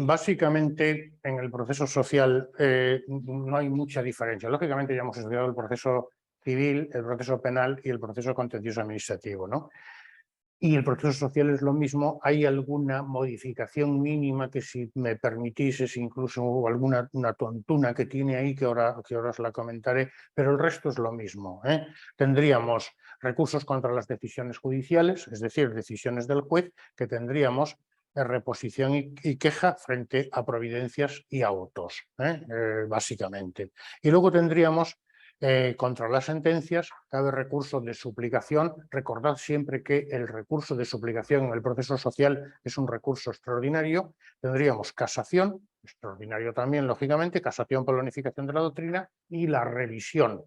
básicamente en el proceso social no hay mucha diferencia. Lógicamente ya hemos estudiado el proceso civil, el proceso penal y el proceso contencioso administrativo, ¿no? Y el proceso social es lo mismo. Hay alguna modificación mínima que, si me permitís, es incluso alguna una tontuna que tiene ahí que ahora os la comentaré, pero el resto es lo mismo, ¿eh? Tendríamos recursos contra las decisiones judiciales, es decir, decisiones del juez, que tendríamos reposición y queja frente a providencias y autos, básicamente. Y luego tendríamos contra las sentencias, cabe recurso de suplicación. Recordad siempre que el recurso de suplicación en el proceso social es un recurso extraordinario. Tendríamos casación, extraordinario también, lógicamente, casación por la unificación de la doctrina, y la revisión.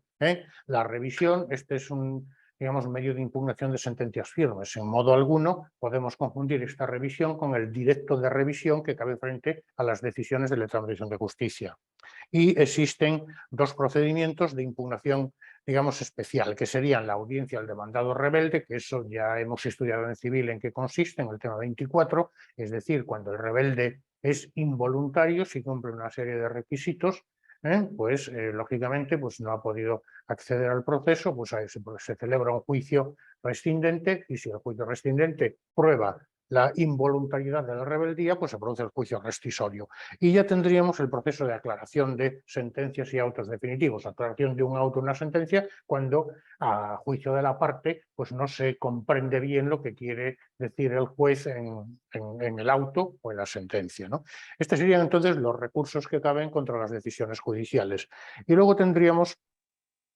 La revisión, este es un, digamos, medio de impugnación de sentencias firmes. En modo alguno podemos confundir esta revisión con el directo de revisión que cabe frente a las decisiones del letrado de Administración de Justicia. Y existen dos procedimientos de impugnación, digamos, especial, que serían la audiencia al demandado rebelde, que eso ya hemos estudiado en civil en qué consiste, en el tema 24, es decir, cuando el rebelde es involuntario, si cumple una serie de requisitos, pues lógicamente pues no ha podido acceder al proceso, pues se celebra un juicio rescindente, y si el juicio rescindente prueba la involuntariedad de la rebeldía, pues se produce el juicio rescisorio. Y ya tendríamos el proceso de aclaración de sentencias y autos definitivos, aclaración de un auto o una sentencia, cuando a juicio de la parte pues no se comprende bien lo que quiere decir el juez en el auto o en la sentencia, ¿no? Estos serían entonces los recursos que caben contra las decisiones judiciales. Y luego tendríamos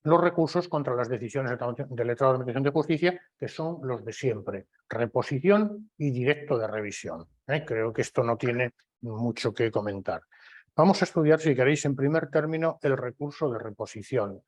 los recursos contra las decisiones del letrado de Administración de Justicia, que son los de siempre: reposición y directo de revisión. Creo que esto no tiene mucho que comentar. Vamos a estudiar, si queréis, en primer término, el recurso de reposición.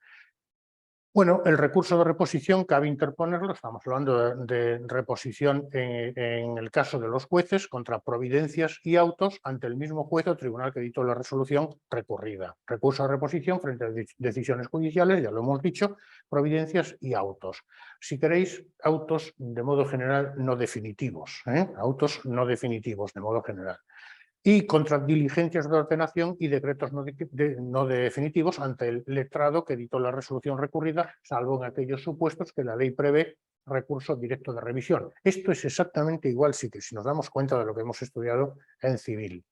Bueno, el recurso de reposición cabe interponerlo, estamos hablando de reposición en el caso de los jueces contra providencias y autos ante el mismo juez o tribunal que dictó la resolución recurrida. Recurso de reposición frente a decisiones judiciales, ya lo hemos dicho, providencias y autos. Si queréis, autos de modo general no definitivos, autos no definitivos de modo general. Y contra diligencias de ordenación y decretos no definitivos ante el letrado que editó la resolución recurrida, salvo en aquellos supuestos que la ley prevé recurso directo de revisión. Esto es exactamente igual, sí, que si nos damos cuenta de lo que hemos estudiado en civil.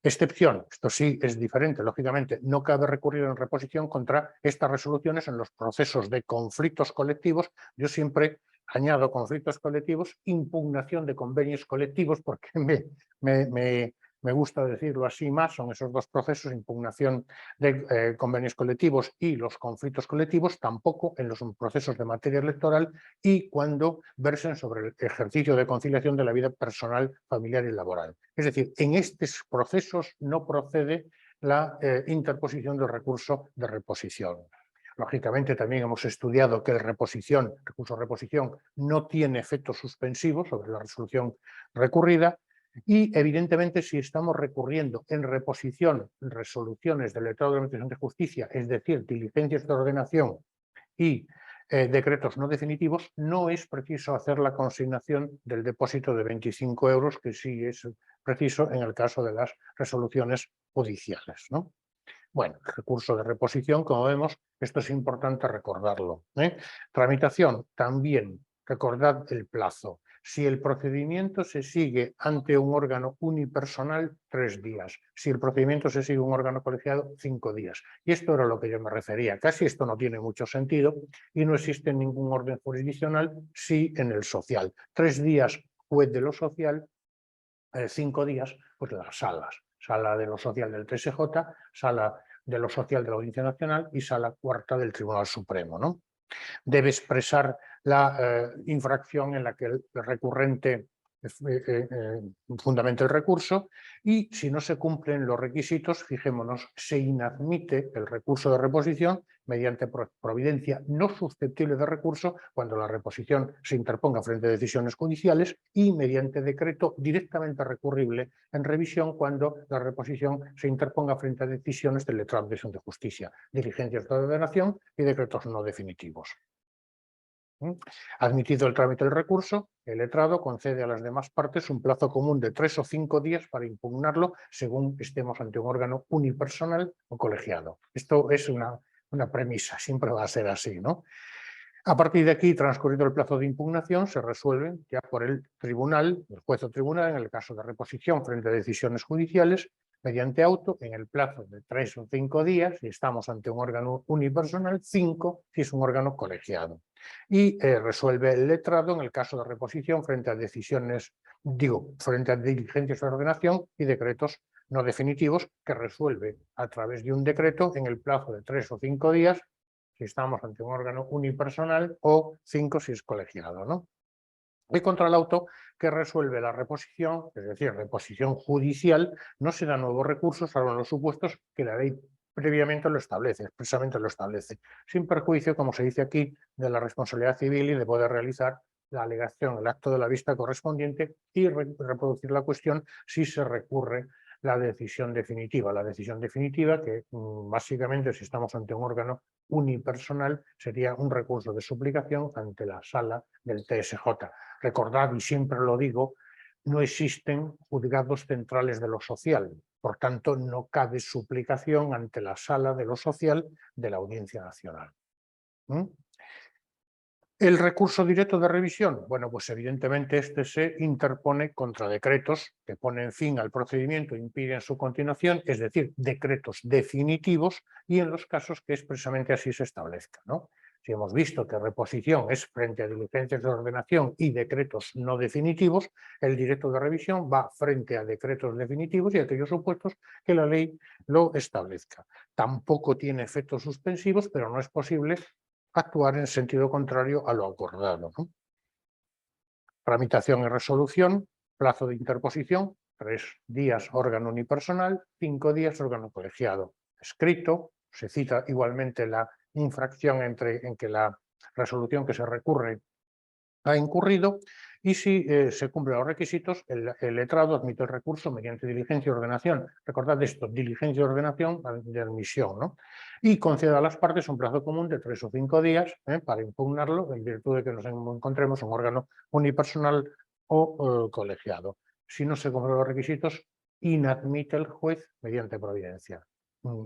Excepción, esto sí es diferente, lógicamente, no cabe recurrir en reposición contra estas resoluciones en los procesos de conflictos colectivos. Yo siempre añado conflictos colectivos, impugnación de convenios colectivos, porque me gusta decirlo así más, son esos dos procesos: impugnación de convenios colectivos y los conflictos colectivos, tampoco en los procesos de materia electoral y cuando versen sobre el ejercicio de conciliación de la vida personal, familiar y laboral. Es decir, en estos procesos no procede la interposición del recurso de reposición. Lógicamente, también hemos estudiado que el recurso de reposición no tiene efecto suspensivo sobre la resolución recurrida, y evidentemente, si estamos recurriendo en reposición resoluciones del letrado de Administración de Justicia, es decir, diligencias de ordenación y decretos no definitivos, no es preciso hacer la consignación del depósito de 25 euros, que sí es preciso en el caso de las resoluciones judiciales, ¿no? Bueno, recurso de reposición, como vemos, esto es importante recordarlo. Tramitación, también, recordad el plazo. Si el procedimiento se sigue ante un órgano unipersonal, 3 días. Si el procedimiento se sigue un órgano colegiado, 5 días. Y esto era lo que yo me refería. Casi esto no tiene mucho sentido y no existe ningún orden jurisdiccional, sí en el social. 3 días juez de lo social, 5 días pues las salas. Sala de lo social del TSJ, sala de lo social de la Audiencia Nacional y sala cuarta del Tribunal Supremo, ¿no? Debe expresar la infracción en la que el recurrente fundamente el recurso, y si no se cumplen los requisitos, fijémonos, se inadmite el recurso de reposición mediante providencia no susceptible de recurso cuando la reposición se interponga frente a decisiones judiciales, y mediante decreto directamente recurrible en revisión cuando la reposición se interponga frente a decisiones del letrado de Administración de Justicia, diligencias de ordenación y decretos no definitivos. Admitido el trámite del recurso, el letrado concede a las demás partes un plazo común de 3 o 5 días para impugnarlo según estemos ante un órgano unipersonal o colegiado. Esto es una premisa, siempre va a ser así, ¿no? A partir de aquí, transcurrido el plazo de impugnación, se resuelven ya por el tribunal, el juez o tribunal, en el caso de reposición frente a decisiones judiciales, mediante auto, en el plazo de 3 o 5 días, si estamos ante un órgano unipersonal, 5 si es un órgano colegiado. Y resuelve el letrado en el caso de reposición frente a decisiones, frente a diligencias de ordenación y decretos no definitivos, que resuelve a través de un decreto en el plazo de 3 o 5 días, si estamos ante un órgano unipersonal, o 5 si es colegiado, ¿no? Y contra el auto que resuelve la reposición, es decir, reposición judicial, no se da nuevos recursos, salvo en los supuestos que la ley previamente lo establece, expresamente lo establece, sin perjuicio, como se dice aquí, de la responsabilidad civil y de poder realizar la alegación, el acto de la vista correspondiente y reproducir la cuestión si se recurre la decisión definitiva. La decisión definitiva que básicamente, si estamos ante un órgano unipersonal, sería un recurso de suplicación ante la sala del TSJ. Recordad, y siempre lo digo, no existen juzgados centrales de lo social, por tanto no cabe suplicación ante la sala de lo social de la Audiencia Nacional. ¿El recurso directo de revisión? Bueno, pues evidentemente este se interpone contra decretos que ponen fin al procedimiento e impiden su continuación, es decir, decretos definitivos y en los casos que expresamente así se establezca, ¿no? Si hemos visto que reposición es frente a diligencias de ordenación y decretos no definitivos, el directo de revisión va frente a decretos definitivos y aquellos supuestos que la ley lo establezca. Tampoco tiene efectos suspensivos, pero no es posible actuar en sentido contrario a lo acordado, ¿no? Tramitación y resolución, plazo de interposición, 3 días órgano unipersonal, 5 días órgano colegiado. Escrito, se cita igualmente la infracción en que la resolución que se recurre ha incurrido y si se cumplen los requisitos, el letrado admite el recurso mediante diligencia y ordenación. Recordad esto, diligencia y ordenación de admisión, ¿no? Y concede a las partes un plazo común de 3 o 5 días para impugnarlo en virtud de que nos encontremos un órgano unipersonal o colegiado. Si no se cumplen los requisitos, inadmite el juez mediante providencia.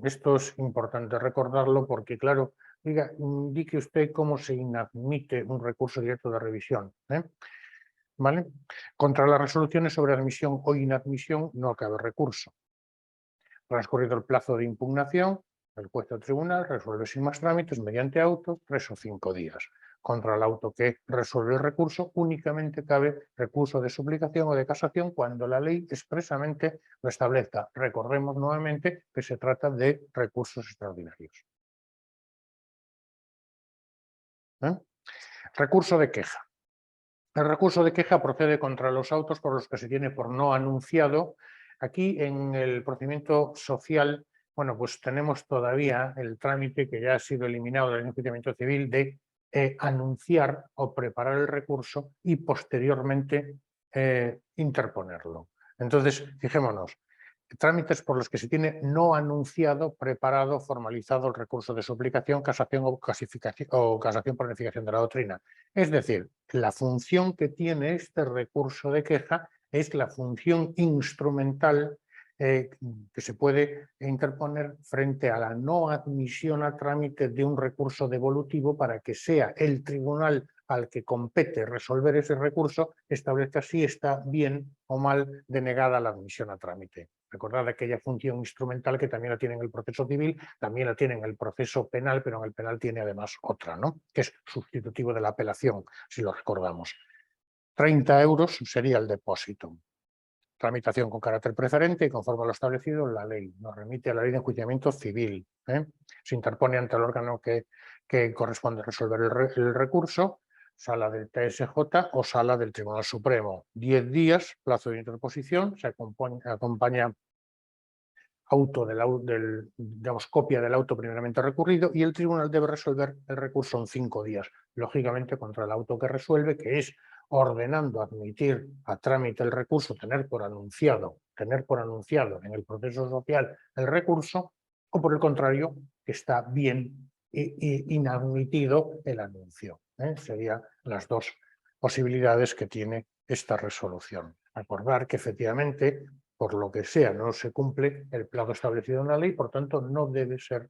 Esto es importante recordarlo porque, claro, diga, indique usted cómo se inadmite un recurso directo de revisión. ¿Vale? Contra las resoluciones sobre admisión o inadmisión no cabe recurso. Transcurrido el plazo de impugnación, el juez o tribunal resuelve sin más trámites mediante auto 3 o 5 días. Contra el auto que resuelve el recurso únicamente cabe recurso de suplicación o de casación cuando la ley expresamente lo establezca. Recordemos nuevamente que se trata de recursos extraordinarios. Recurso de queja. El recurso de queja procede contra los autos por los que se tiene por no anunciado. Aquí en el procedimiento social, bueno, pues tenemos todavía el trámite que ya ha sido eliminado del enjuiciamiento civil de anunciar o preparar el recurso y posteriormente interponerlo. Entonces, fijémonos, trámites por los que se tiene no anunciado, preparado, formalizado el recurso de suplicación, casación o casación por unificación de la doctrina. Es decir, la función que tiene este recurso de queja es la función instrumental que se puede interponer frente a la no admisión a trámite de un recurso devolutivo para que sea el tribunal al que compete resolver ese recurso establezca si está bien o mal denegada la admisión a trámite. Recordad aquella función instrumental que también la tiene en el proceso civil, también la tiene en el proceso penal, pero en el penal tiene además otra, ¿no? Que es sustitutivo de la apelación, si lo recordamos. 30 euros sería el depósito. Tramitación con carácter preferente y conforme a lo establecido en la ley. Nos remite a la ley de enjuiciamiento civil. Se interpone ante el órgano que corresponde resolver el recurso, sala del TSJ o sala del Tribunal Supremo. 10 días, plazo de interposición, se acompaña copia del auto primeramente recurrido y el tribunal debe resolver el recurso en 5 días, lógicamente contra el auto que resuelve, que es ordenando admitir a trámite el recurso, tener por anunciado en el proceso social el recurso, o por el contrario, que está bien inadmitido el anuncio. Serían las dos posibilidades que tiene esta resolución. Acordar que efectivamente, por lo que sea, no se cumple el plazo establecido en la ley, por tanto no debe ser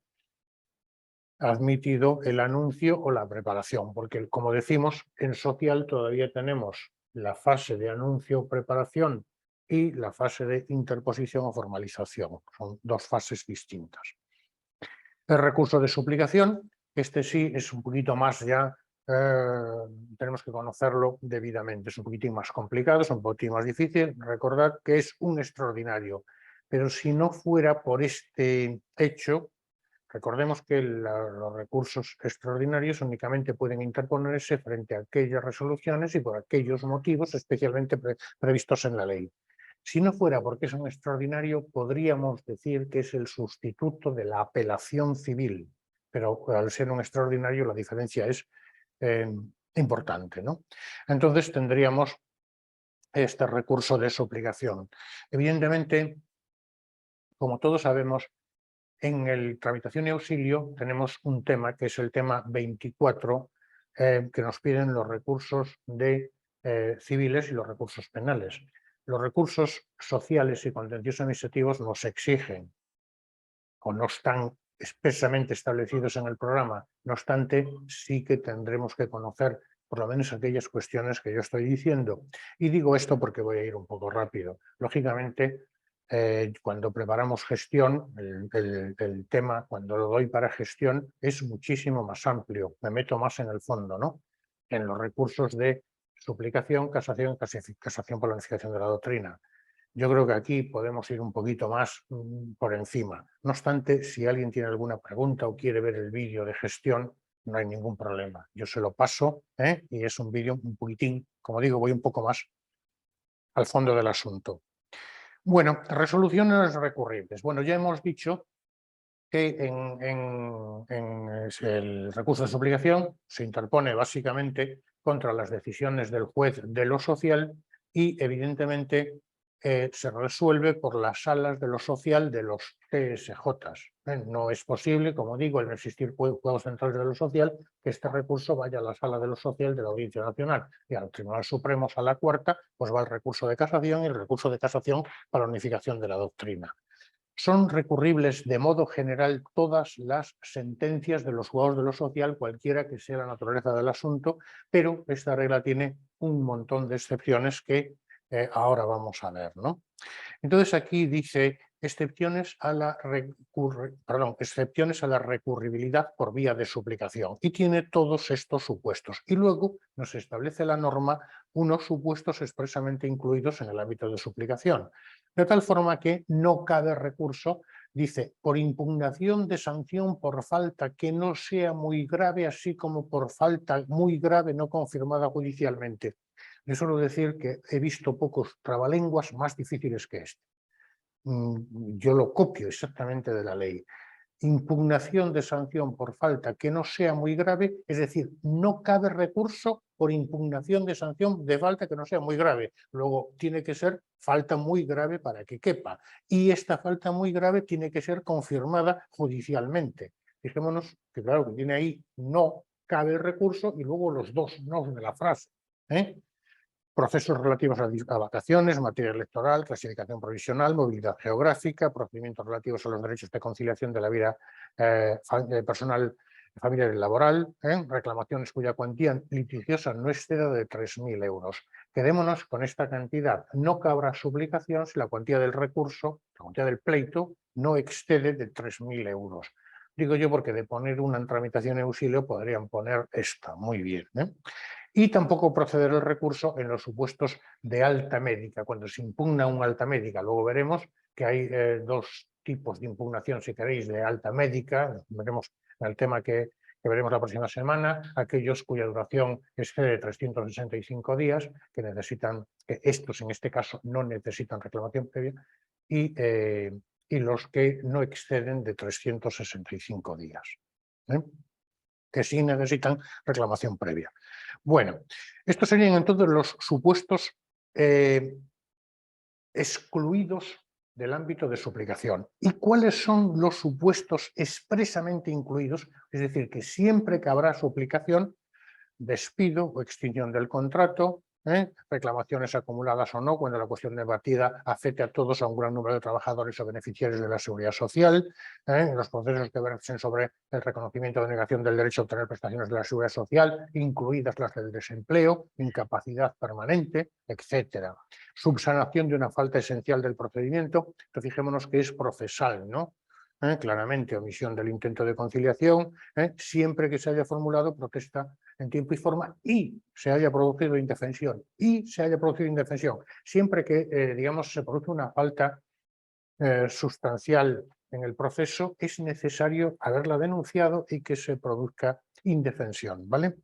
admitido el anuncio o la preparación, porque como decimos, en social todavía tenemos la fase de anuncio o preparación y la fase de interposición o formalización. Son dos fases distintas. El recurso de suplicación, este sí es un poquito más ya, tenemos que conocerlo debidamente, es un poquitín más complicado, es un poquitín más difícil. Recordad que es un extraordinario, pero si no fuera por este hecho, recordemos que los recursos extraordinarios únicamente pueden interponerse frente a aquellas resoluciones y por aquellos motivos especialmente previstos en la ley. Si no fuera porque es un extraordinario, podríamos decir que es el sustituto de la apelación civil, pero al ser un extraordinario la diferencia es importante, ¿no? Entonces tendríamos este recurso de suplicación. Evidentemente, como todos sabemos, en el tramitación y auxilio tenemos un tema que es el tema 24, que nos piden los recursos civiles y los recursos penales. Los recursos sociales y contenciosos administrativos nos exigen o no están expresamente establecidos en el programa. No obstante, sí que tendremos que conocer por lo menos aquellas cuestiones que yo estoy diciendo. Y digo esto porque voy a ir un poco rápido. Lógicamente, cuando preparamos gestión, el tema, cuando lo doy para gestión, es muchísimo más amplio. Me meto más en el fondo, ¿no? En los recursos de suplicación, casación por la unificación de la doctrina. Yo creo que aquí podemos ir un poquito más por encima. No obstante, si alguien tiene alguna pregunta o quiere ver el vídeo de gestión, no hay ningún problema. Yo se lo paso y es un vídeo un poquitín, como digo, voy un poco más al fondo del asunto. Bueno, resoluciones recurribles. Bueno, ya hemos dicho que en el recurso de suplicación se interpone básicamente contra las decisiones del juez de lo social y evidentemente se resuelve por las salas de lo social de los TSJs. No es posible, como digo, al no existir juegos centrales de lo social, que este recurso vaya a la sala de lo social de la Audiencia Nacional y al Tribunal Supremo, sala cuarta, pues va el recurso de casación y el recurso de casación para la unificación de la doctrina. Son recurribles de modo general todas las sentencias de los juzgados de lo social, cualquiera que sea la naturaleza del asunto, pero esta regla tiene un montón de excepciones que ahora vamos a ver, ¿no? Entonces aquí dice excepciones a la recurribilidad por vía de suplicación y tiene todos estos supuestos. Y luego nos establece la norma unos supuestos expresamente incluidos en el ámbito de suplicación. De tal forma que no cabe recurso, dice, por impugnación de sanción por falta que no sea muy grave, así como por falta muy grave no confirmada judicialmente. Yo suelo decir que he visto pocos trabalenguas más difíciles que este. Yo lo copio exactamente de la ley. Impugnación de sanción por falta que no sea muy grave, es decir, no cabe recurso por impugnación de sanción de falta que no sea muy grave. Luego tiene que ser falta muy grave para que quepa. Y esta falta muy grave tiene que ser confirmada judicialmente. Fijémonos que claro que tiene ahí no cabe recurso y luego los dos no de la frase. Procesos relativos a vacaciones, materia electoral, clasificación provisional, movilidad geográfica, procedimientos relativos a los derechos de conciliación de la vida personal, familiar y laboral, reclamaciones cuya cuantía litigiosa no exceda de 3.000 euros. Quedémonos con esta cantidad. No cabrá suplicación si la cuantía del recurso, la cuantía del pleito, no excede de 3.000 euros. Digo yo porque de poner una en tramitación y auxilio podrían poner esta, muy bien. Y tampoco proceder el recurso en los supuestos de alta médica, cuando se impugna una alta médica. Luego veremos que hay dos tipos de impugnación, si queréis, de alta médica. Veremos el tema que veremos la próxima semana, aquellos cuya duración excede de 365 días, que necesitan, que estos en este caso no necesitan reclamación previa, y los que no exceden de 365 días. Que sí necesitan reclamación previa. Bueno, estos serían entonces los supuestos excluidos del ámbito de suplicación. ¿Y cuáles son los supuestos expresamente incluidos? Es decir, que siempre que habrá suplicación despido o extinción del contrato, reclamaciones acumuladas o no, cuando la cuestión debatida afecte a todos, a un gran número de trabajadores o beneficiarios de la seguridad social, los procesos que versen sobre el reconocimiento de negación del derecho a obtener prestaciones de la seguridad social, incluidas las del desempleo, incapacidad permanente, etcétera. Subsanación de una falta esencial del procedimiento, que fijémonos que es procesal, ¿no? Claramente omisión del intento de conciliación, siempre que se haya formulado protesta en tiempo y forma y se haya producido indefensión, siempre que, digamos, se produce una falta sustancial en el proceso, es necesario haberla denunciado y que se produzca indefensión, ¿vale?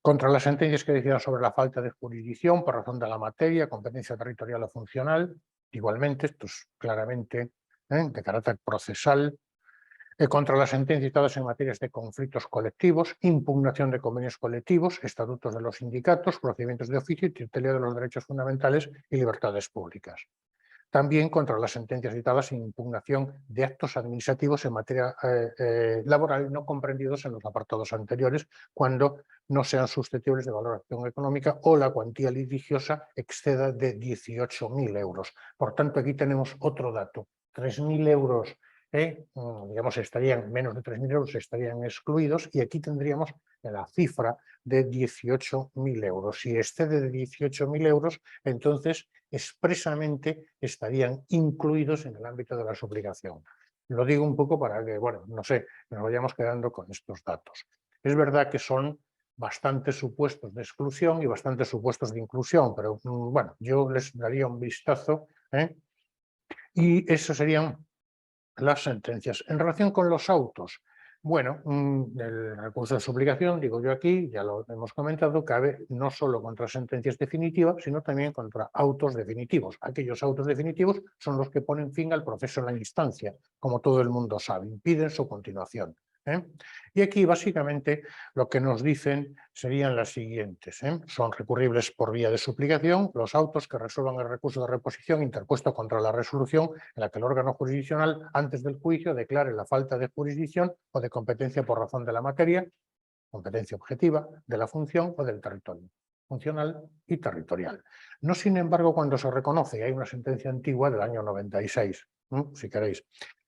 Contra las sentencias que decidan sobre la falta de jurisdicción por razón de la materia, competencia territorial o funcional, igualmente, esto es claramente de carácter procesal, contra las sentencias dictadas en materias de conflictos colectivos, impugnación de convenios colectivos, estatutos de los sindicatos, procedimientos de oficio y tutela de los derechos fundamentales y libertades públicas. También contra las sentencias dictadas en impugnación de actos administrativos en materia laboral no comprendidos en los apartados anteriores, cuando no sean susceptibles de valoración económica o la cuantía litigiosa exceda de 18.000 euros. Por tanto, aquí tenemos otro dato, 3.000 euros. Digamos, estarían menos de 3.000 euros, estarían excluidos, y aquí tendríamos la cifra de 18.000 euros. Si excede de 18.000 euros, entonces expresamente estarían incluidos en el ámbito de la suplicación. Lo digo un poco para que, bueno, no sé, nos vayamos quedando con estos datos. Es verdad que son bastantes supuestos de exclusión y bastantes supuestos de inclusión, pero bueno, yo les daría un vistazo, y eso serían las sentencias. En relación con los autos, bueno, el recurso de suplicación, digo yo aquí, ya lo hemos comentado, cabe no solo contra sentencias definitivas, sino también contra autos definitivos. Aquellos autos definitivos son los que ponen fin al proceso en la instancia, como todo el mundo sabe, impiden su continuación. Y aquí básicamente lo que nos dicen serían las siguientes. Son recurribles por vía de suplicación los autos que resuelvan el recurso de reposición interpuesto contra la resolución en la que el órgano jurisdiccional antes del juicio declare la falta de jurisdicción o de competencia por razón de la materia, competencia objetiva, de la función o del territorio funcional y territorial. No, sin embargo, cuando se reconoce, y hay una sentencia antigua del año 96, si queréis,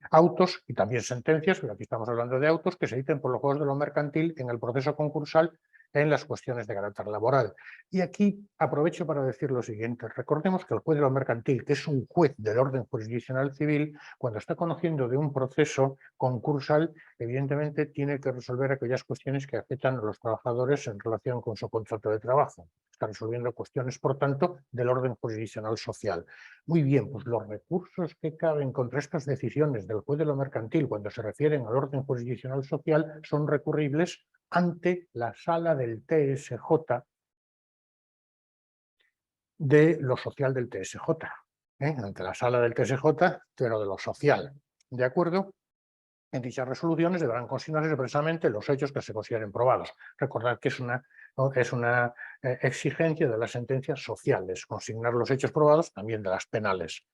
autos y también sentencias, pero aquí estamos hablando de autos que se dicten por los juegos de lo mercantil en el proceso concursal en las cuestiones de carácter laboral. Y aquí aprovecho para decir lo siguiente. Recordemos que el juez de lo mercantil, que es un juez del orden jurisdiccional civil, cuando está conociendo de un proceso concursal, evidentemente tiene que resolver aquellas cuestiones que afectan a los trabajadores en relación con su contrato de trabajo. Está resolviendo cuestiones, por tanto, del orden jurisdiccional social. Muy bien, pues los recursos que caben contra estas decisiones del juez de lo mercantil cuando se refieren al orden jurisdiccional social son recurribles ante la sala del TSJ de lo social del TSJ, ante la sala del TSJ, pero de lo social, ¿de acuerdo? En dichas resoluciones deberán consignarse expresamente los hechos que se consideren probados. Recordad que es una exigencia de las sentencias sociales, consignar los hechos probados, también de las penales.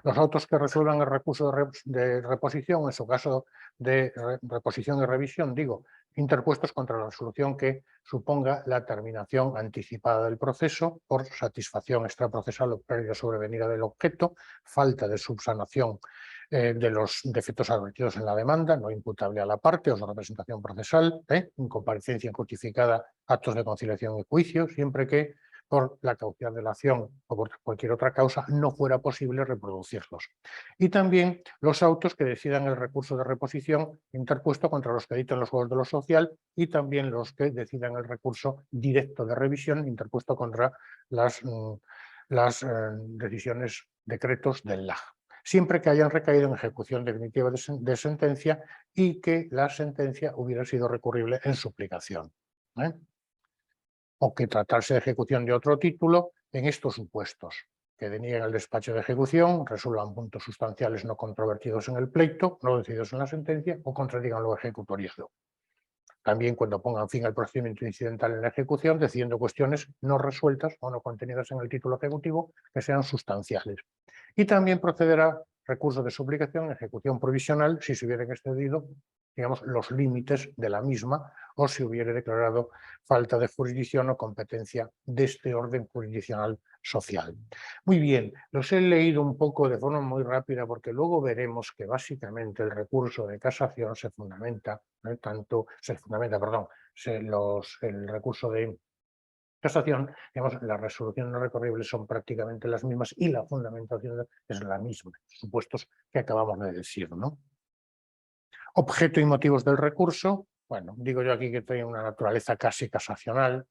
Los autos que resuelvan el recurso de reposición, en su caso de reposición y revisión, digo, interpuestos contra la resolución que suponga la terminación anticipada del proceso por satisfacción extraprocesal o pérdida sobrevenida del objeto, falta de subsanación de los defectos advertidos en la demanda, no imputable a la parte o su representación procesal, incomparecencia injustificada, actos de conciliación y juicio, siempre que por la caducidad de la acción o por cualquier otra causa no fuera posible reproducirlos. Y también los autos que decidan el recurso de reposición interpuesto contra los que dicten los juegos de lo social y también los que decidan el recurso directo de revisión interpuesto contra las decisiones, decretos del LAJ, siempre que hayan recaído en ejecución definitiva de sentencia y que la sentencia hubiera sido recurrible en suplicación. O que tratarse de ejecución de otro título en estos supuestos, que denieguen el despacho de ejecución, resuelvan puntos sustanciales no controvertidos en el pleito, no decididos en la sentencia o contradigan lo ejecutoriado. También cuando pongan fin al procedimiento incidental en la ejecución, decidiendo cuestiones no resueltas o no contenidas en el título ejecutivo que sean sustanciales. Y también procederá recurso de suplicación, ejecución provisional, si se hubieran excedido, digamos, los límites de la misma o si hubiera declarado falta de jurisdicción o competencia de este orden jurisdiccional social. Muy bien, los he leído un poco de forma muy rápida porque luego veremos que básicamente el recurso de casación se fundamenta, el recurso de casación, digamos, las resoluciones recurribles son prácticamente las mismas y la fundamentación es la misma, supuestos que acabamos de decir, ¿no? Objeto y motivos del recurso, bueno, digo yo aquí que tiene una naturaleza casi casacional,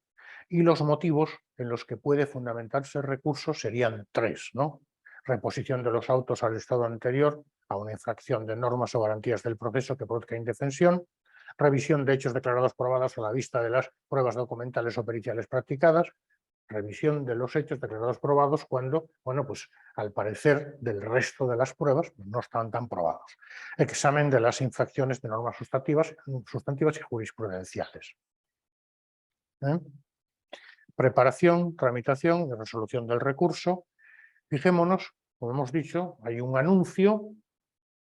y los motivos en los que puede fundamentarse el recurso serían tres, ¿no? Reposición de los autos al estado anterior, a una infracción de normas o garantías del proceso que produzca indefensión, revisión de hechos declarados probados a la vista de las pruebas documentales o periciales practicadas, revisión de los hechos declarados probados cuando, bueno, pues al parecer del resto de las pruebas no están tan probados. Examen de las infracciones de normas sustantivas y jurisprudenciales. Preparación, tramitación y resolución del recurso. Fijémonos, como hemos dicho, hay un anuncio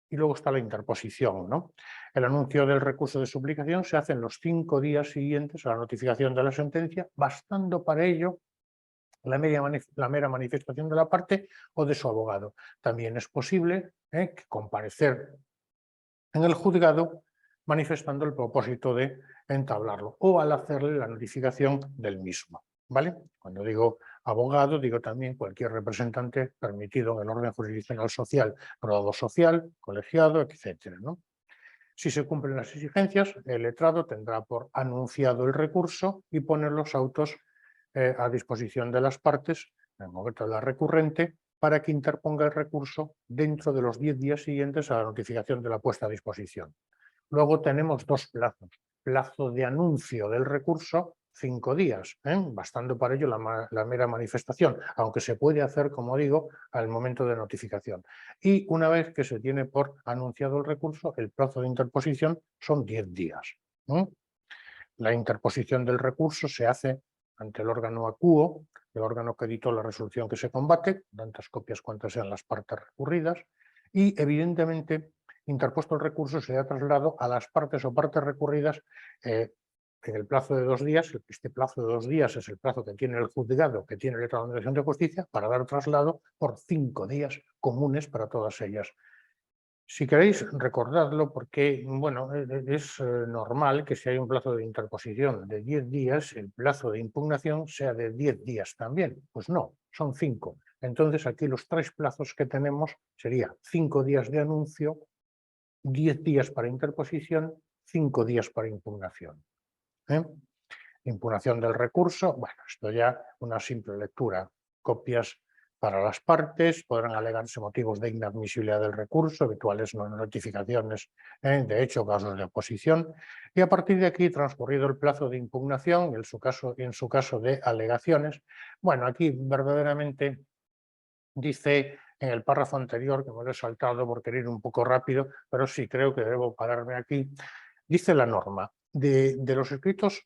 y luego está la interposición, ¿no? El anuncio del recurso de suplicación se hace en los 5 días siguientes a la notificación de la sentencia, bastando para ello la mera manifestación de la parte o de su abogado. También es posible comparecer en el juzgado manifestando el propósito de entablarlo o al hacerle la notificación del mismo. ¿Vale? Cuando digo abogado, digo también cualquier representante permitido en el orden jurisdiccional social, grado social, colegiado, etc., ¿no? Si se cumplen las exigencias, el letrado tendrá por anunciado el recurso y poner los autos a disposición de las partes, en el momento de la recurrente, para que interponga el recurso dentro de los 10 días siguientes a la notificación de la puesta a disposición. Luego tenemos dos plazos. Plazo de anuncio del recurso, 5 días, bastando para ello la mera manifestación, aunque se puede hacer, como digo, al momento de notificación. Y una vez que se tiene por anunciado el recurso, el plazo de interposición son 10 días. La interposición del recurso se hace ante el órgano acuo, el órgano que editó la resolución que se combate, tantas copias cuantas sean las partes recurridas, y evidentemente, interpuesto el recurso, se da traslado a las partes o partes recurridas en el plazo de 2 días. Este plazo de 2 días es el plazo que tiene el juzgado, que tiene el letrado de Administración de Justicia, para dar traslado por 5 días comunes para todas ellas. Si queréis, recordadlo porque, bueno, es normal que si hay un plazo de interposición de 10 días, el plazo de impugnación sea de 10 días también. Pues no, son 5. Entonces aquí los 3 plazos que tenemos sería 5 días de anuncio, 10 días para interposición, 5 días para impugnación. Impugnación del recurso, bueno, esto ya una simple lectura. Copias para las partes, podrán alegarse motivos de inadmisibilidad del recurso, habituales notificaciones de hecho, casos de oposición, y a partir de aquí, transcurrido el plazo de impugnación, en su caso de alegaciones, bueno, aquí verdaderamente dice en el párrafo anterior, que me lo he saltado por querer ir un poco rápido, pero sí creo que debo pararme aquí, dice la norma de los escritos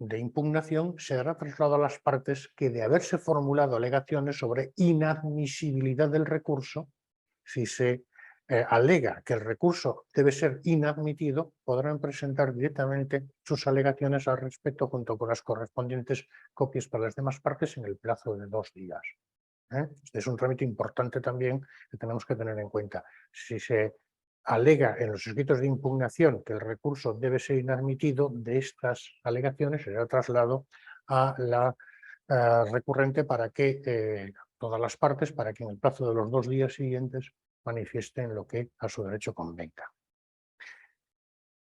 de impugnación se dará traslado a las partes que, de haberse formulado alegaciones sobre inadmisibilidad del recurso, si se alega que el recurso debe ser inadmitido, podrán presentar directamente sus alegaciones al respecto junto con las correspondientes copias para las demás partes en el plazo de 2 días. Este es un trámite importante también que tenemos que tener en cuenta. Si se alega en los escritos de impugnación que el recurso debe ser inadmitido, de estas alegaciones será traslado a la recurrente para que todas las partes, para que en el plazo de los 2 días siguientes manifiesten lo que a su derecho convenga.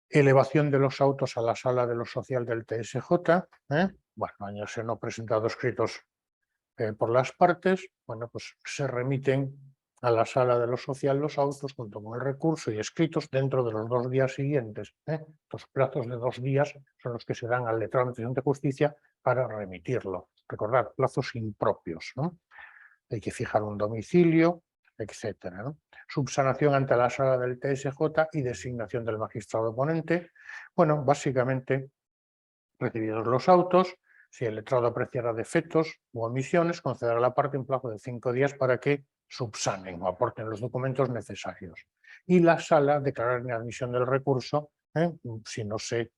Elevación de los autos a la sala de lo social del TSJ. Bueno, años no presentado escritos por las partes, bueno, pues se remiten a la sala de lo social los autos junto con el recurso y escritos dentro de los 2 días siguientes. Los plazos de 2 días son los que se dan al letrado de Administración de Justicia para remitirlo. Recordad, plazos impropios, ¿no? Hay que fijar un domicilio, etcétera, ¿no? Subsanación ante la sala del TSJ y designación del magistrado ponente. Bueno, básicamente, recibidos los autos, si el letrado apreciara defectos u omisiones, concederá a la parte un plazo de 5 días para que subsanen o aporten los documentos necesarios. Y la sala declarar inadmisión del recurso si no se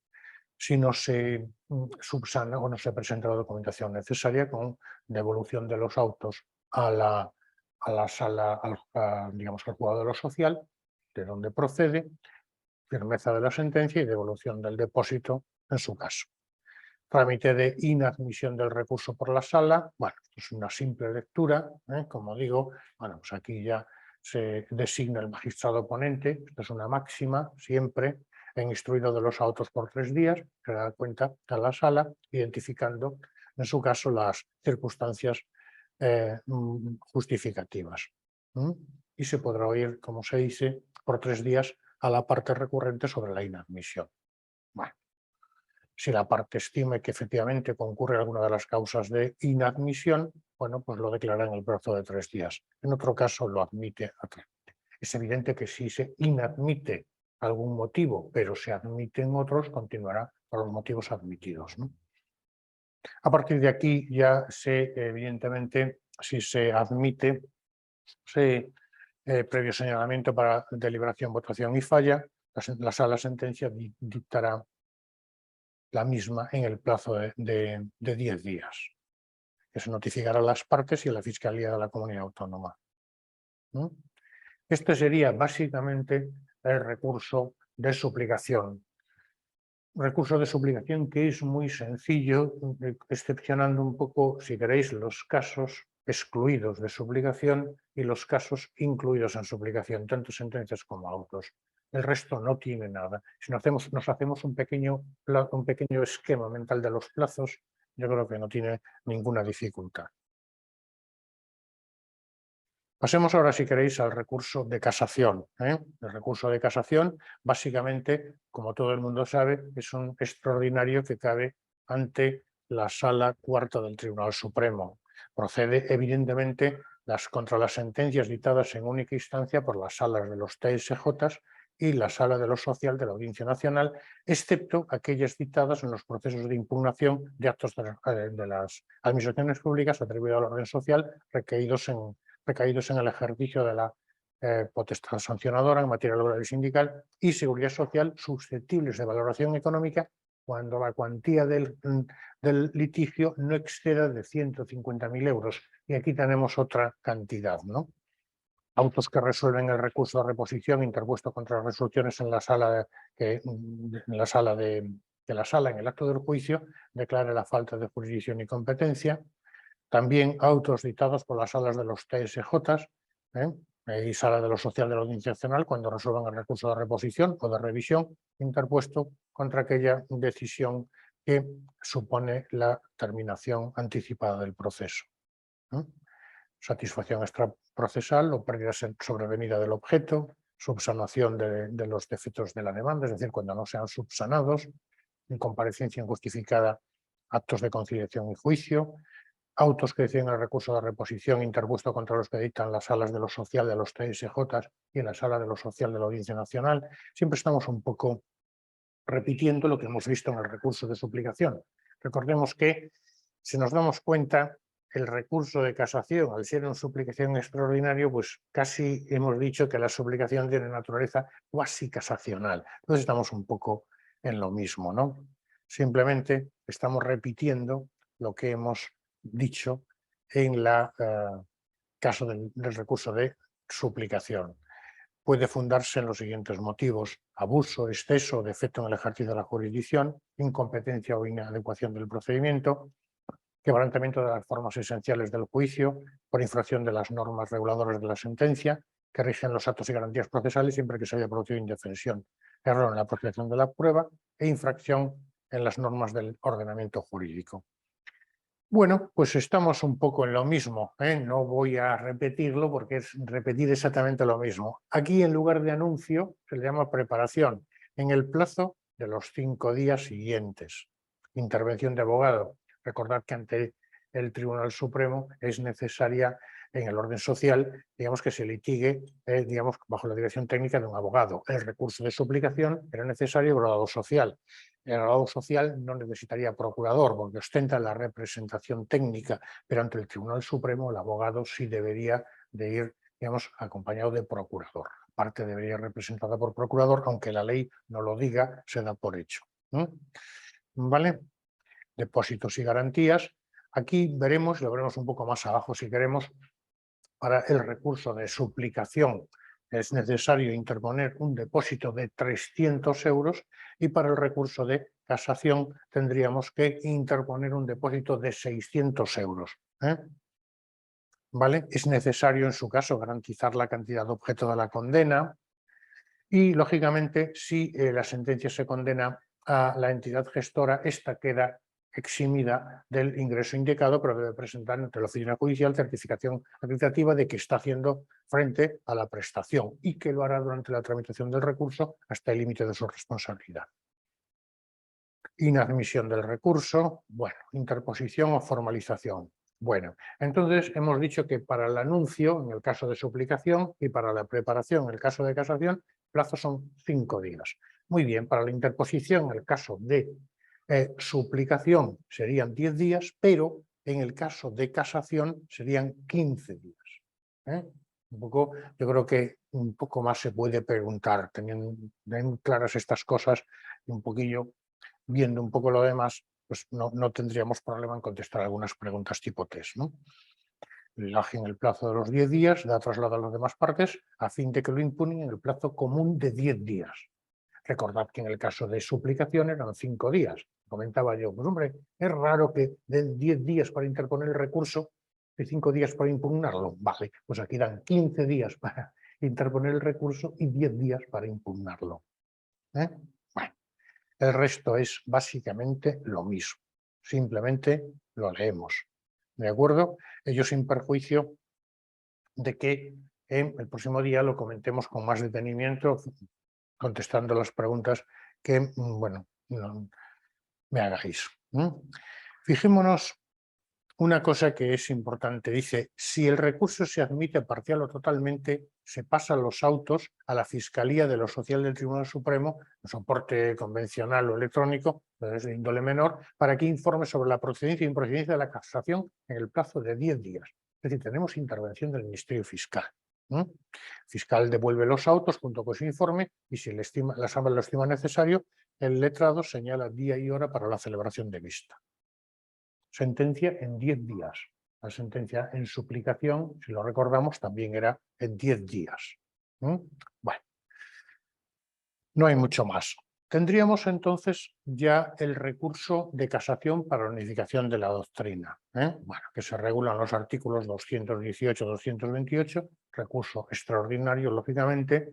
subsana o no se presenta la documentación necesaria, con devolución de los autos a la sala, digamos, al juzgado de lo social, de donde procede, firmeza de la sentencia y devolución del depósito en su caso. Trámite de inadmisión del recurso por la sala. Bueno, esto es una simple lectura, como digo. Bueno, pues aquí ya se designa el magistrado ponente. Esto es una máxima siempre, en instruido de los autos por 3 días, se da cuenta a la sala, identificando en su caso las circunstancias justificativas. Y se podrá oír, como se dice, por 3 días a la parte recurrente sobre la inadmisión. Bueno, si la parte estime que efectivamente concurre alguna de las causas de inadmisión, bueno, pues lo declara en el plazo de 3 días. En otro caso lo admite a trámite. Es evidente que si se inadmite algún motivo, pero se admiten otros, continuará por los motivos admitidos, ¿no? A partir de aquí ya evidentemente, si se admite, previo señalamiento para deliberación, votación y falla, la sala sentencia dictará la misma en el plazo de 10 días, que se notificará a las partes y a la Fiscalía de la Comunidad Autónoma. Este sería básicamente el recurso de suplicación. Recurso de suplicación que es muy sencillo, excepcionando un poco, si queréis, los casos excluidos de suplicación y los casos incluidos en suplicación, tanto sentencias como autos. El resto no tiene nada. Si nos hacemos un pequeño esquema mental de los plazos, yo creo que no tiene ninguna dificultad. Pasemos ahora, si queréis, al recurso de casación. El recurso de casación, básicamente, como todo el mundo sabe, es un extraordinario que cabe ante la Sala Cuarta del Tribunal Supremo. Procede, evidentemente, contra las sentencias dictadas en única instancia por las salas de los TSJ y la Sala de lo Social de la Audiencia Nacional, excepto aquellas dictadas en los procesos de impugnación de actos de las administraciones públicas atribuidos al orden social recaídos en el ejercicio de la potestad sancionadora en materia laboral y sindical y seguridad social susceptibles de valoración económica cuando la cuantía del litigio no exceda de 150.000 euros. Y aquí tenemos otra cantidad, ¿no? Autos que resuelven el recurso de reposición interpuesto contra las resoluciones en la sala, en el acto del juicio, declara la falta de jurisdicción y competencia. También autos dictados por las salas de los TSJ y sala de lo social de la Audiencia Nacional cuando resuelvan el recurso de reposición o de revisión interpuesto contra aquella decisión que supone la terminación anticipada del proceso. Satisfacción extraprocesal o pérdida sobrevenida del objeto, subsanación de los defectos de la demanda, es decir, cuando no sean subsanados, incomparecencia injustificada, actos de conciliación y juicio, autos que deciden el recurso de reposición interpuesto contra los que dictan las salas de lo social de los TSJ y en la sala de lo social de la Audiencia Nacional. Siempre estamos un poco repitiendo lo que hemos visto en el recurso de suplicación. Recordemos que, si nos damos cuenta, el recurso de casación, al ser una suplicación extraordinaria, pues casi hemos dicho que la suplicación tiene naturaleza cuasi casacional. Entonces estamos un poco en lo mismo, ¿no? Simplemente estamos repitiendo lo que hemos dicho en el caso del recurso de suplicación. Puede fundarse en los siguientes motivos: abuso, exceso o defecto en el ejercicio de la jurisdicción, incompetencia o inadecuación del procedimiento, quebrantamiento de las formas esenciales del juicio por infracción de las normas reguladoras de la sentencia que rigen los actos y garantías procesales siempre que se haya producido indefensión, error en la apreciación de la prueba e infracción en las normas del ordenamiento jurídico. Bueno, pues estamos un poco en lo mismo, no voy a repetirlo porque es repetir exactamente lo mismo. Aquí, en lugar de anuncio, se le llama preparación, en el plazo de los 5 días siguientes. Intervención de abogado. Recordad que ante el Tribunal Supremo es necesaria, en el orden social, digamos, que se litigue digamos, bajo la dirección técnica de un abogado. El recurso de suplicación era necesario grado social. El grado social no necesitaría procurador porque ostenta la representación técnica, pero ante el Tribunal Supremo el abogado sí debería de ir, digamos, acompañado de procurador. Parte debería ir representada por procurador, aunque la ley no lo diga, se da por hecho. ¿Vale? Depósitos y garantías. Aquí veremos, lo veremos un poco más abajo si queremos, para el recurso de suplicación es necesario interponer un depósito de 300 euros y para el recurso de casación tendríamos que interponer un depósito de 600 euros. ¿Vale? Es necesario en su caso garantizar la cantidad objeto de la condena y, lógicamente, si la sentencia se condena a la entidad gestora, esta queda eximida del ingreso indicado, pero debe presentar ante la oficina judicial certificación acreditativa de que está haciendo frente a la prestación y que lo hará durante la tramitación del recurso hasta el límite de su responsabilidad. Inadmisión del recurso, bueno, interposición o formalización. Bueno, entonces hemos dicho que para el anuncio, en el caso de suplicación, y para la preparación, en el caso de casación, el plazo son 5 días. Muy bien, para la interposición, en el caso de suplicación, serían 10 días, pero en el caso de casación serían 15 días. Un poco, yo creo que un poco más se puede preguntar, teniendo claras estas cosas, y un poquillo viendo un poco lo demás, pues no tendríamos problema en contestar algunas preguntas tipo test, ¿no? En el plazo de los 10 días da traslado a las demás partes a fin de que lo impugnen en el plazo común de 10 días. Recordad que en el caso de suplicación eran 5 días. Comentaba yo, pues hombre, es raro que den 10 días para interponer el recurso y 5 días para impugnarlo. Vale, pues aquí dan 15 días para interponer el recurso y 10 días para impugnarlo. Bueno. El resto es básicamente lo mismo, simplemente lo leemos, ¿de acuerdo? Ello sin perjuicio de que en el próximo día lo comentemos con más detenimiento, contestando las preguntas que, bueno, me hagáis. Fijémonos una cosa que es importante. Dice, si el recurso se admite parcial o totalmente, se pasan los autos a la Fiscalía de lo Social del Tribunal Supremo, un soporte convencional o electrónico, de índole menor, para que informe sobre la procedencia e improcedencia de la casación en el plazo de 10 días. Es decir, tenemos intervención del Ministerio Fiscal. El fiscal devuelve los autos junto con su informe y si la Sala lo estima necesario, el letrado señala día y hora para la celebración de vista. Sentencia en 10 días. La sentencia en suplicación, si lo recordamos, también era en 10 días. Bueno, no hay mucho más. Tendríamos entonces ya el recurso de casación para la unificación de la doctrina, bueno, que se regulan los artículos 218-228, recurso extraordinario, lógicamente,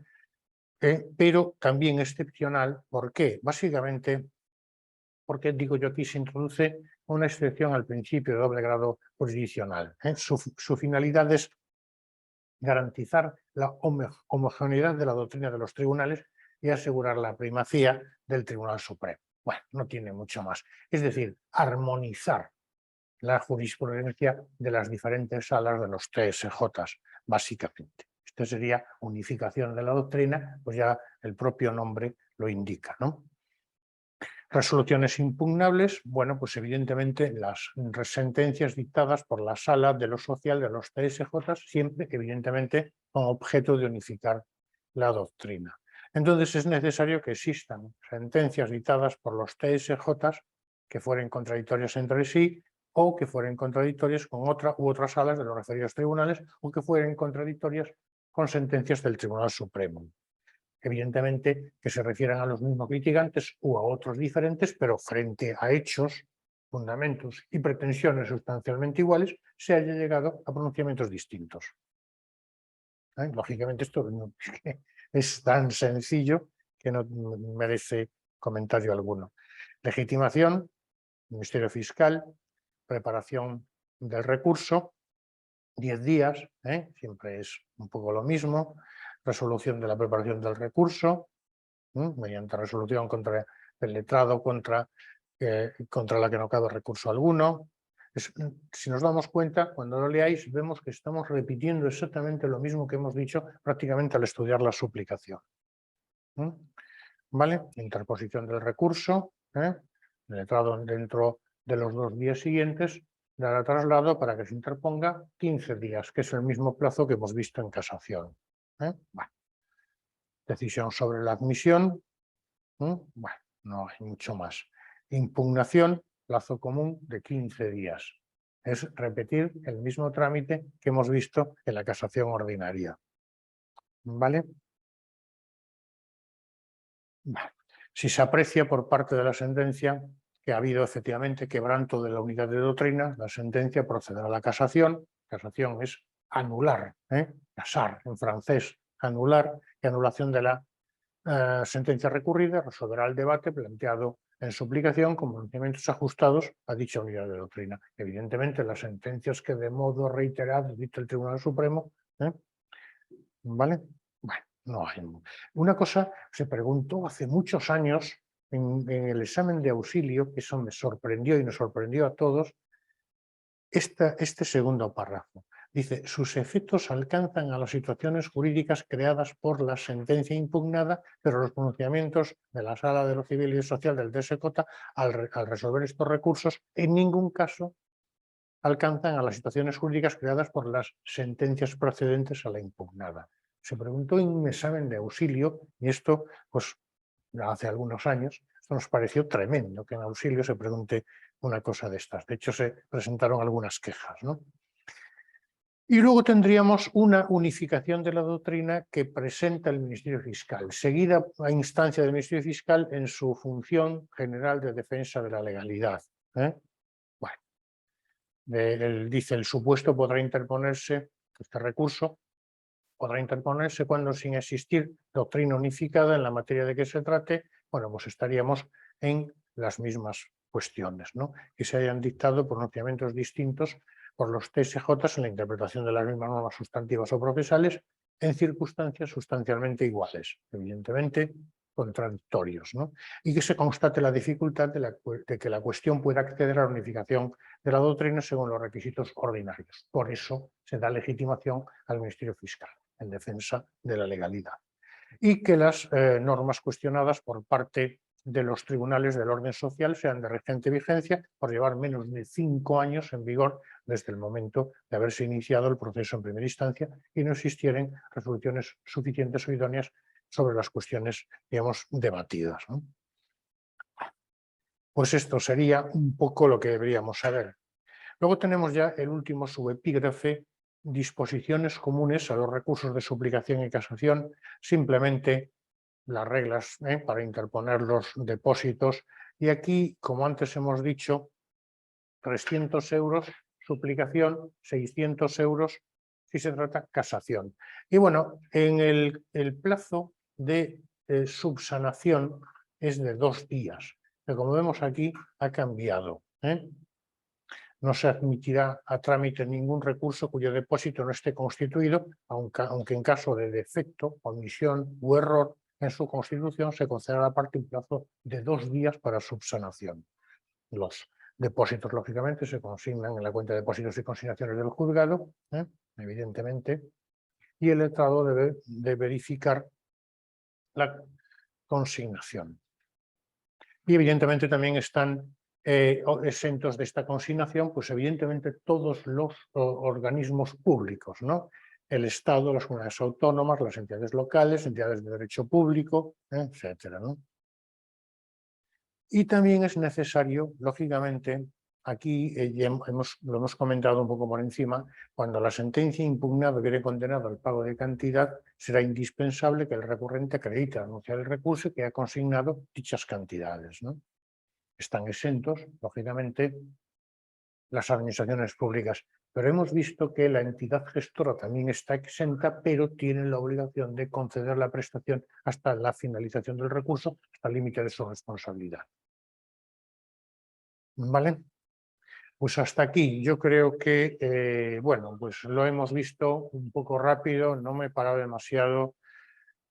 pero también excepcional. ¿Por qué? Básicamente, porque digo yo aquí se introduce una excepción al principio de doble grado jurisdiccional. Su finalidad es garantizar la homogeneidad de la doctrina de los tribunales y asegurar la primacía del Tribunal Supremo. Bueno, no tiene mucho más. Es decir, armonizar la jurisprudencia de las diferentes salas de los TSJ, básicamente. Esto sería unificación de la doctrina, pues ya el propio nombre lo indica, ¿no? Resoluciones impugnables, bueno, pues evidentemente las sentencias dictadas por la Sala de lo Social de los TSJ, siempre evidentemente con objeto de unificar la doctrina. Entonces es necesario que existan sentencias dictadas por los TSJ que fueren contradictorias entre sí o que fueren contradictorias con otra u otras salas de los referidos tribunales o que fueren contradictorias con sentencias del Tribunal Supremo. Evidentemente que se refieran a los mismos litigantes o a otros diferentes, pero frente a hechos, fundamentos y pretensiones sustancialmente iguales, se haya llegado a pronunciamientos distintos. Lógicamente esto es tan sencillo que no merece comentario alguno. Legitimación, Ministerio Fiscal, preparación del recurso, 10 días, siempre es un poco lo mismo, resolución de la preparación del recurso, mediante resolución contra el letrado, contra la que no cabe recurso alguno. Si nos damos cuenta, cuando lo leáis, vemos que estamos repitiendo exactamente lo mismo que hemos dicho prácticamente al estudiar la suplicación. ¿Vale? Interposición del recurso, el letrado dentro de los 2 días siguientes, dará traslado para que se interponga 15 días, que es el mismo plazo que hemos visto en casación. Bueno. Decisión sobre la admisión, bueno, no hay mucho más. Impugnación, plazo común de 15 días. Es repetir el mismo trámite que hemos visto en la casación ordinaria. ¿Vale? Vale. Si se aprecia por parte de la sentencia que ha habido efectivamente quebranto de la unidad de doctrina, la sentencia procederá a la casación. Casación es anular, casar en francés, anular, y anulación de la sentencia recurrida resolverá el debate planteado en su aplicación con pronunciamientos ajustados a dicha unidad de doctrina. Evidentemente, las sentencias que de modo reiterado dicta el Tribunal Supremo, ¿vale? Bueno, no hay. Una cosa se preguntó hace muchos años en el examen de auxilio, que eso me sorprendió y nos sorprendió a todos, este segundo párrafo. Dice, sus efectos alcanzan a las situaciones jurídicas creadas por la sentencia impugnada, pero los pronunciamientos de la Sala de lo Civil y Social del TSJ al resolver estos recursos en ningún caso alcanzan a las situaciones jurídicas creadas por las sentencias procedentes a la impugnada. Se preguntó en un examen de auxilio, y esto, pues, hace algunos años, esto nos pareció tremendo, que en auxilio se pregunte una cosa de estas. De hecho, se presentaron algunas quejas, ¿no? Y luego tendríamos una unificación de la doctrina que presenta el Ministerio Fiscal, seguida a instancia del Ministerio Fiscal en su función general de defensa de la legalidad. Bueno, dice, el supuesto podrá interponerse, este recurso podrá interponerse cuando, sin existir doctrina unificada en la materia de que se trate, bueno, pues estaríamos en las mismas cuestiones, ¿no? Que se hayan dictado pronunciamientos distintos por los TSJ en la interpretación de las mismas normas sustantivas o procesales en circunstancias sustancialmente iguales, evidentemente contradictorios, ¿no? Y que se constate la dificultad de que la cuestión pueda acceder a la unificación de la doctrina según los requisitos ordinarios. Por eso se da legitimación al Ministerio Fiscal en defensa de la legalidad. Y que las normas cuestionadas por parte de los tribunales del orden social sean de reciente vigencia por llevar menos de 5 años en vigor desde el momento de haberse iniciado el proceso en primera instancia y no existieran resoluciones suficientes o idóneas sobre las cuestiones, digamos, debatidas, ¿no? Pues esto sería un poco lo que deberíamos saber. Luego tenemos ya el último subepígrafe, disposiciones comunes a los recursos de suplicación y casación, simplemente las reglas para interponer los depósitos. Y aquí, como antes hemos dicho, 300 euros suplicación, 600 euros si se trata casación. Y bueno, en el plazo de subsanación es de 2 días, que como vemos aquí ha cambiado. No se admitirá a trámite ningún recurso cuyo depósito no esté constituido, aunque en caso de defecto, omisión u error en su constitución se concederá a la parte un plazo de 2 días para subsanación. Los depósitos, lógicamente, se consignan en la cuenta de depósitos y consignaciones del juzgado, evidentemente, y el letrado debe de verificar la consignación. Y evidentemente también están exentos de esta consignación, pues evidentemente todos los organismos públicos, ¿no? El Estado, las comunidades autónomas, las entidades locales, entidades de derecho público, etcétera, ¿no? Y también es necesario, lógicamente, aquí lo hemos comentado un poco por encima, cuando la sentencia impugnada viene condenada al pago de cantidad, será indispensable que el recurrente acredite al anunciar el recurso que ha consignado dichas cantidades, ¿no? Están exentos, lógicamente, las administraciones públicas, pero hemos visto que la entidad gestora también está exenta, pero tiene la obligación de conceder la prestación hasta la finalización del recurso, hasta el límite de su responsabilidad. ¿Vale? Pues hasta aquí. Yo creo que, bueno, pues lo hemos visto un poco rápido, no me he parado demasiado.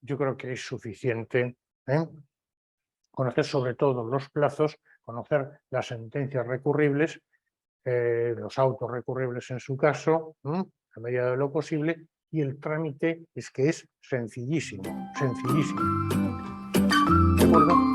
Yo creo que es suficiente conocer sobre todo los plazos, conocer las sentencias recurribles, los autos recurribles en su caso, a medida de lo posible, y el trámite es que es sencillísimo, sencillísimo. ¿De acuerdo?